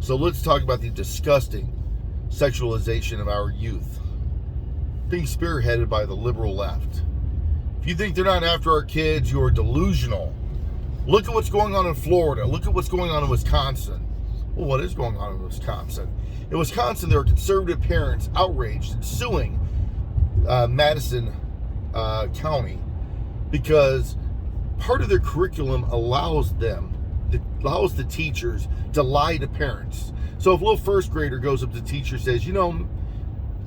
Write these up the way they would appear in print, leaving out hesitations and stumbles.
So let's talk about the disgusting sexualization of our youth, being spearheaded by the liberal left. If you think they're not after our kids, you are delusional. Look at what's going on in Florida. Look at what's going on in Wisconsin. Well, what is going on in Wisconsin? In Wisconsin, there are conservative parents outraged and suing Madison County because part of their curriculum allows the teachers to lie to parents. So if a little first grader goes up to the teacher and says, you know,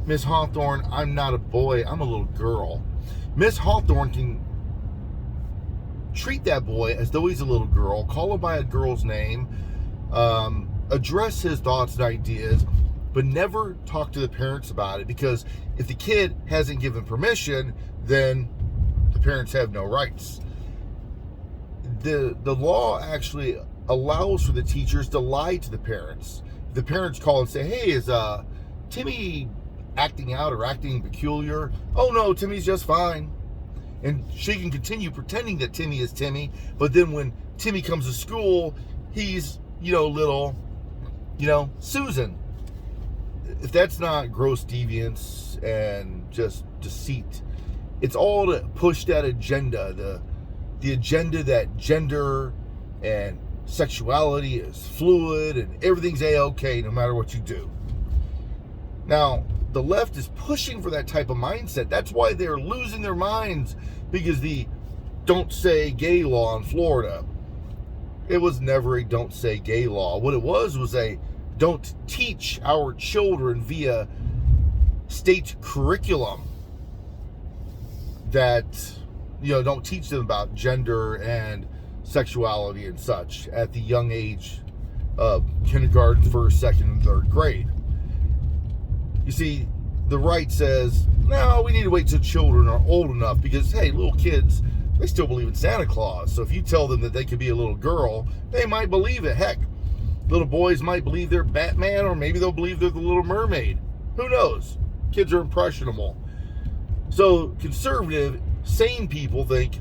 Miss Hawthorne, I'm not a boy, I'm a little girl. Miss Hawthorne can treat that boy as though he's a little girl, call him by a girl's name, address his thoughts and ideas, but never talk to the parents about it, because if the kid hasn't given permission, then the parents have no rights. The law actually allows for the teachers to lie to the parents. If the parents call and say, hey, is Timmy acting out or acting peculiar? Oh no, Timmy's just fine. And she can continue pretending that Timmy is Timmy, but then when Timmy comes to school, he's, little, Susan. If that's not gross deviance and just deceit, it's all to push that agenda, the agenda that gender and sexuality is fluid and everything's a-okay no matter what you do. Now, the left is pushing for that type of mindset. That's why they're losing their minds, because the don't say gay law in Florida, it was never a don't say gay law. What it was a don't teach our children via state curriculum that, don't teach them about gender and sexuality and such at the young age of kindergarten, first, second, and third grade. You see, the right says, no, we need to wait till children are old enough because, hey, little kids, they still believe in Santa Claus. So if you tell them that they could be a little girl, they might believe it. Heck, little boys might believe they're Batman, or maybe they'll believe they're the Little Mermaid. Who knows? Kids are impressionable. So conservative, sane people think,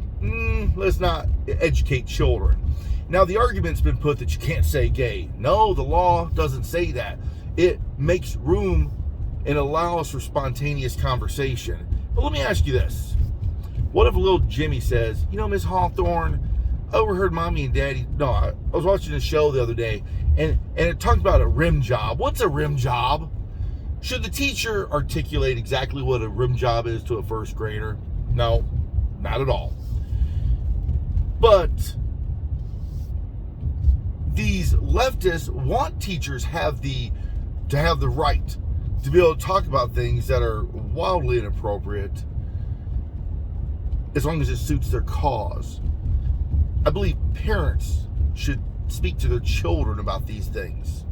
let's not educate children. Now, the argument's been put that you can't say gay. No, the law doesn't say that. It makes room and allows for spontaneous conversation. But let me ask you this. What if little Jimmy says, Miss Hawthorne, I overheard Mommy and Daddy, I was watching a show the other day, and it talked about a rim job. What's a rim job? Should the teacher articulate exactly what a rim job is to a first grader? No, not at all. But these leftists want teachers to have the right to be able to talk about things that are wildly inappropriate, as long as it suits their cause. I believe parents should speak to their children about these things.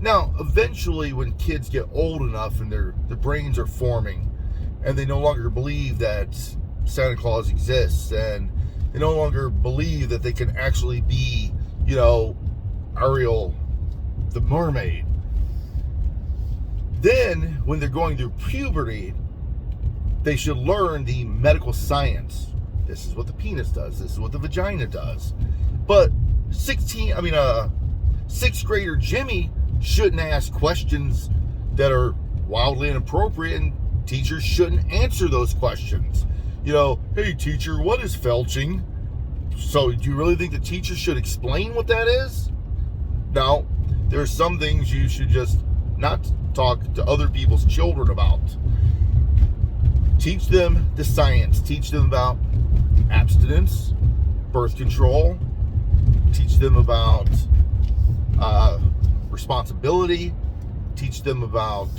Now, eventually, when kids get old enough and their brains are forming, and they no longer believe that Santa Claus exists, and they no longer believe that they can actually be, Ariel the mermaid, then when they're going through puberty, they should learn the medical science. This is what the penis does. This is what the vagina does. But sixth grader Jimmy shouldn't ask questions that are wildly inappropriate, and teachers shouldn't answer those questions. Hey teacher, what is felching? So do you really think the teacher should explain what that is? No, there are some things you should just not talk to other people's children about. Teach them the science. Teach them about abstinence, birth control. Teach them about responsibility. Teach them about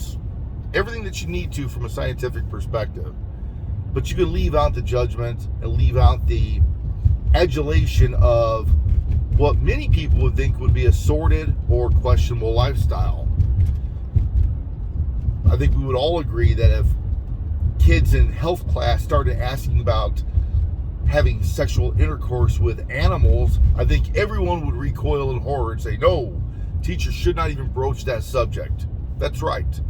everything that you need to from a scientific perspective. But you can leave out the judgment and leave out the adulation of what many people would think would be a sordid or questionable lifestyle. I think we would all agree that if kids in health class started asking about having sexual intercourse with animals, I think everyone would recoil in horror and say, no, teachers should not even broach that subject. That's right.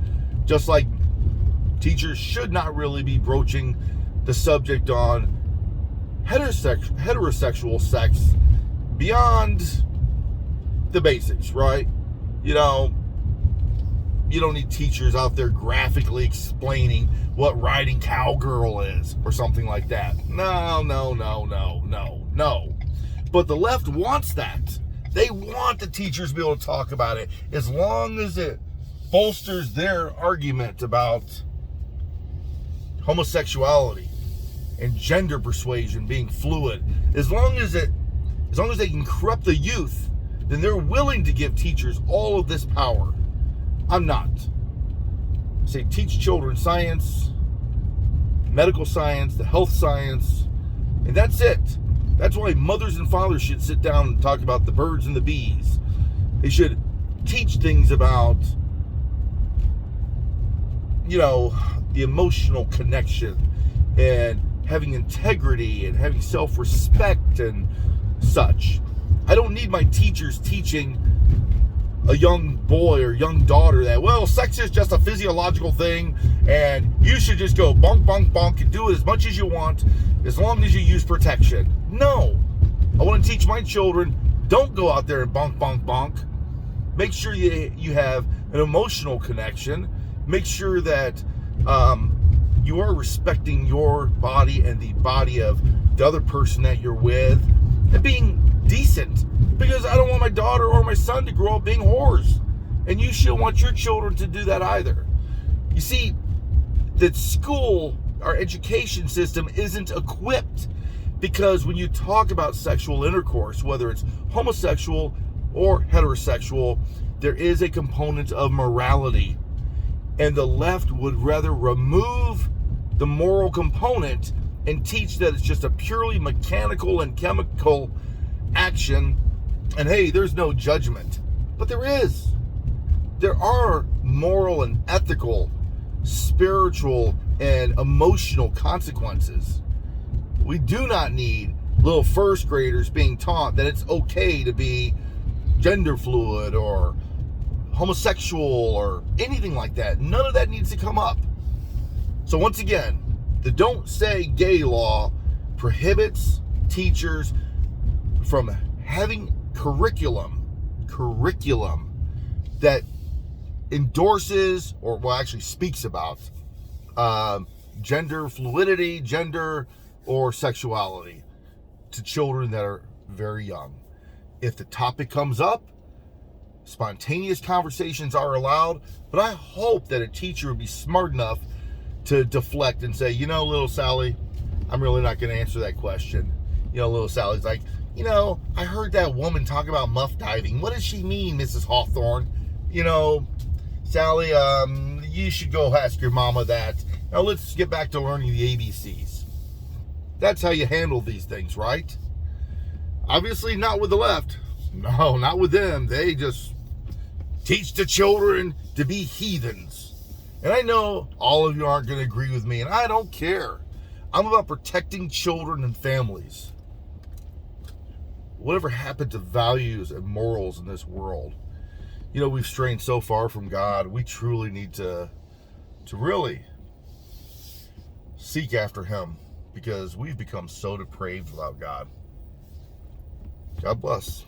Just like teachers should not really be broaching the subject on heterosexual sex beyond the basics, right? You know, you don't need teachers out there graphically explaining what riding cowgirl is or something like that. No. But the left wants that. They want the teachers to be able to talk about it as long as it bolsters their argument about homosexuality and gender persuasion being fluid. As long as they can corrupt the youth, then they're willing to give teachers all of this power. I'm not. Say teach children science, medical science, the health science, and that's it. That's why mothers and fathers should sit down and talk about the birds and the bees. They should teach things about, the emotional connection and having integrity and having self-respect and such. I don't need my teachers teaching a young boy or young daughter that, well, sex is just a physiological thing and you should just go bonk, bonk, bonk and do it as much as you want as long as you use protection. No. I want to teach my children, don't go out there and bonk, bonk, bonk. Make sure you have an emotional connection. Make sure that you are respecting your body and the body of the other person that you're with and being decent, because I don't want my daughter or my son to grow up being whores, and you shouldn't want your children to do that either. You see, that school, our education system, isn't equipped, because when you talk about sexual intercourse, whether it's homosexual or heterosexual, there is a component of morality, and the left would rather remove the moral component and teach that it's just a purely mechanical and chemical action, and hey, there's no judgment. But there is. There are moral and ethical, spiritual and emotional consequences. We do not need little first graders being taught that it's okay to be gender fluid or homosexual or anything like that. None of that needs to come up. So once again, the Don't Say Gay law prohibits teachers from having curriculum that endorses or actually speaks about gender fluidity, gender or sexuality to children that are very young. If the topic comes up, spontaneous conversations are allowed, but I hope that a teacher would be smart enough to deflect and say, little Sally, I'm really not going to answer that question. Little Sally's like, I heard that woman talk about muff diving. What does she mean, Mrs. Hawthorne? Sally, you should go ask your mama that. Now let's get back to learning the ABCs. That's how you handle these things, right? Obviously not with the left. No, not with them. They just teach the children to be heathens. And I know all of you aren't going to agree with me, and I don't care. I'm about protecting children and families. Whatever happened to values and morals in this world? We've strayed so far from God. We truly need to really seek after Him, because we've become so depraved without God. God bless.